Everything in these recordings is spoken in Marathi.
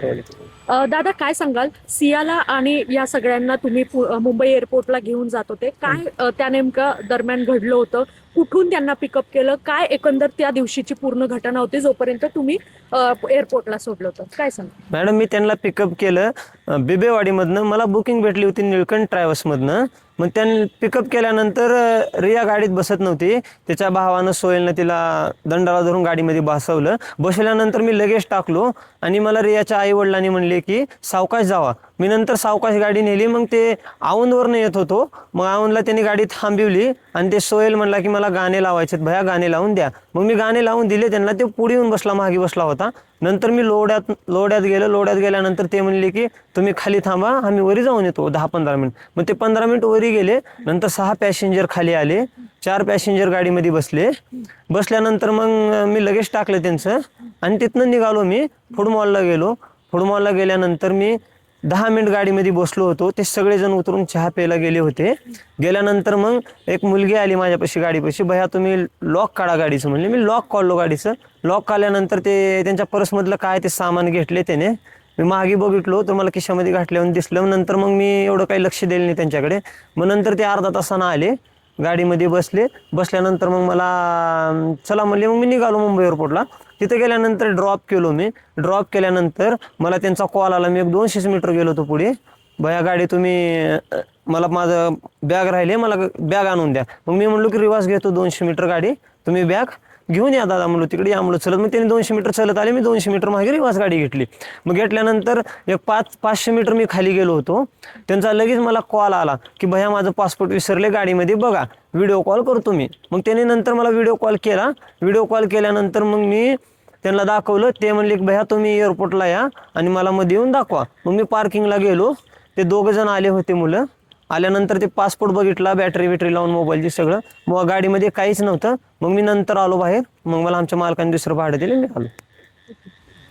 दादा काय सांगाल सियाला आणि या सगळ्यांना तुम्ही मुंबई एअरपोर्टला घेऊन जात होते काय त्या नेमक्या दरम्यान घडलं होतं कुठून त्यांना पिकअप केलं काय एकंदर त्या दिवशीची पूर्ण घटना होती जोपर्यंत तुम्ही एअरपोर्टला सोडलं होतं काय सांगा मॅडम मी त्यांना पिकअप केलं बिबेवाडीमधनं मला बुकिंग भेटली होती निळकंठ ट्रॅव्हल्समधनं मग त्यांनी पिकअप केल्यानंतर रिया गाडीत बसत नव्हती त्याच्या भावानं सोहेलनं तिला दंडाला धरून गाडीमध्ये बसवलं बसल्यानंतर मी लगेच टाकलो आणि मला रियाच्या आई वडिलांनी म्हणले की सावकाश जावा मी नंतर सावकाश गाडी नेली मग ते औंधवरनं येत होतो मग औंधला त्यांनी गाडी थांबवली आणि ते सोहेल म्हणला की मला गाणे लावायचे भया गाणे लावून द्या मग मी गाणे लावून दिले त्यांना ते पुढे येऊन बसला मागे बसला होता नंतर मी लोड्यात गेल्यानंतर ते म्हणले की तुम्ही खाली थांबा आम्ही वरी जाऊन येतो 10-15 मिनिट मग ते 15 मिनिट वरी गेले नंतर 6 पॅसेंजर खाली आले 4 पॅसेंजर गाडीमध्ये बसल्यानंतर मग मी लगेच टाकलं त्यांचं आणि तिथनं निघालो मी फूड मॉलला गेलो फूड मॉलला गेल्यानंतर मी 10 मिनिट गाडीमध्ये बसलो होतो ते सगळेजण उतरून चहा प्यायला गेले होते गेल्यानंतर मग एक मुलगी आली माझ्यापाशी गाडीपाशी भैया तुम्ही लॉक काढा गाडीचं म्हणले मी लॉक काढलो गाडीचं लॉक काढल्यानंतर ते त्यांच्या पर्समधलं काय ते सामान घेतले त्याने मी मागे बघितलो तर मला खिशामध्ये घातल्यावर दिसलं नंतर मग मी एवढं काही लक्ष दिलं नाही त्यांच्याकडे मग नंतर ते अर्धा तासानं आले गाडीमध्ये बसल्यानंतर मग मला चला म्हणले मग मी निघालो मुंबई एअरपोर्टला तिथे गेल्यानंतर ड्रॉप केल्यानंतर मला त्यांचा कॉल आला मी एक 200 मीटर गेलो होतो पुढे भया गाडी तुम्ही मला माझं बॅग राहिले मला बॅग आणून द्या मग मी म्हणलो की रिवाज घेतो 200 मीटर गाडी तुम्ही बॅग घेऊन या दादा म्हणलो तिकडे या म्हणलो चलत मग त्यांनी 200 मीटर चलत आले मी 200 मीटर मागे रिवाज गाडी घेतली मग घेतल्यानंतर एक 500 मीटर मी खाली गेलो होतो त्यांचा लगेच मला कॉल आला की भैया माझं पासपोर्ट विसरले गाडीमध्ये बघा व्हिडिओ कॉल करतो मी मग त्यांनी नंतर मला व्हिडिओ कॉल केल्यानंतर मग मी त्यांना दाखवलं ते म्हणले की भैया तुम्ही एअरपोर्टला या आणि मला मध्ये येऊन दाखवा मग मी पार्किंगला गेलो ते 2 जण आले होते मुलं आल्यानंतर ते पासपोर्ट बघितला बॅटरी लावून मोबाईलची सगळं मग गाडीमध्ये काहीच नव्हतं मग मी नंतर आलो बाहेर मग मला आमच्या मालकाने दुसरं भाडं दिलं मी आलो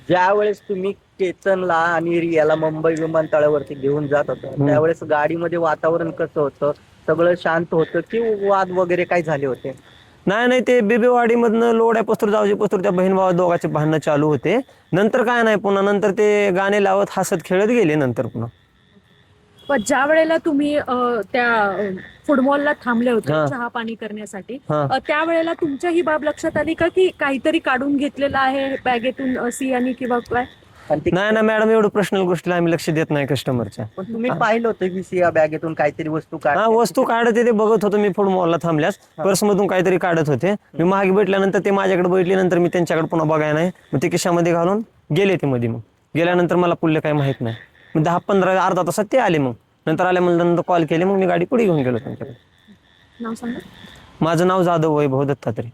ज्या वेळेस तुम्ही केतनला आणि रियाला मुंबई विमानतळावरती घेऊन जात होता त्यावेळेस गाडीमध्ये वातावरण कसं होतं सगळं शांत होतं की वाद वगैरे काय झाले होते नाही ते बिबेवाडीमधनं लोड्यापस्तूर जावजीपस्तूर त्या बहीण भावा दोघांचे भांडणं चालू होते नंतर काय नाही पुन्हा नंतर ते गाणे लावत हसत खेळत गेले नंतर पुन्हा पण ज्या वेळेला तुम्ही त्या फुटबॉलला थांबले होते चहा पाणी करण्यासाठी त्यावेळेला तुमच्या ही बाब लक्षात आली का की काहीतरी काढून घेतलेलं आहे बॅगेतून सियानी किंवा काय नाही मॅडम एवढं पर्सनल गोष्टीला आम्ही लक्ष देत नाही कस्टमरच्या पण तुम्ही पाहिलं होतं की सिया बॅगेतून काहीतरी वस्तू वस्तू काढत ते बघत होतो मी फूड मॉलला थांबल्यास पर्समधून काहीतरी काढत होते मी मागे भेटल्यानंतर ते माझ्याकडे बघितल्यानंतर मी त्यांच्याकडे पुन्हा बघाय नाही मग ते खिशामध्ये घालून गेले ते मध्ये मग गेल्यानंतर मला पुढले काही माहित नाही मग 10-15 अर्धा तासात ते आले मग नंतर आल्यानंतर कॉल केले मग मी गाडी पुढे घेऊन गेलो त्यांच्याकडे नाव सांगा माझं नाव जाधव वैभव दत्तात्रय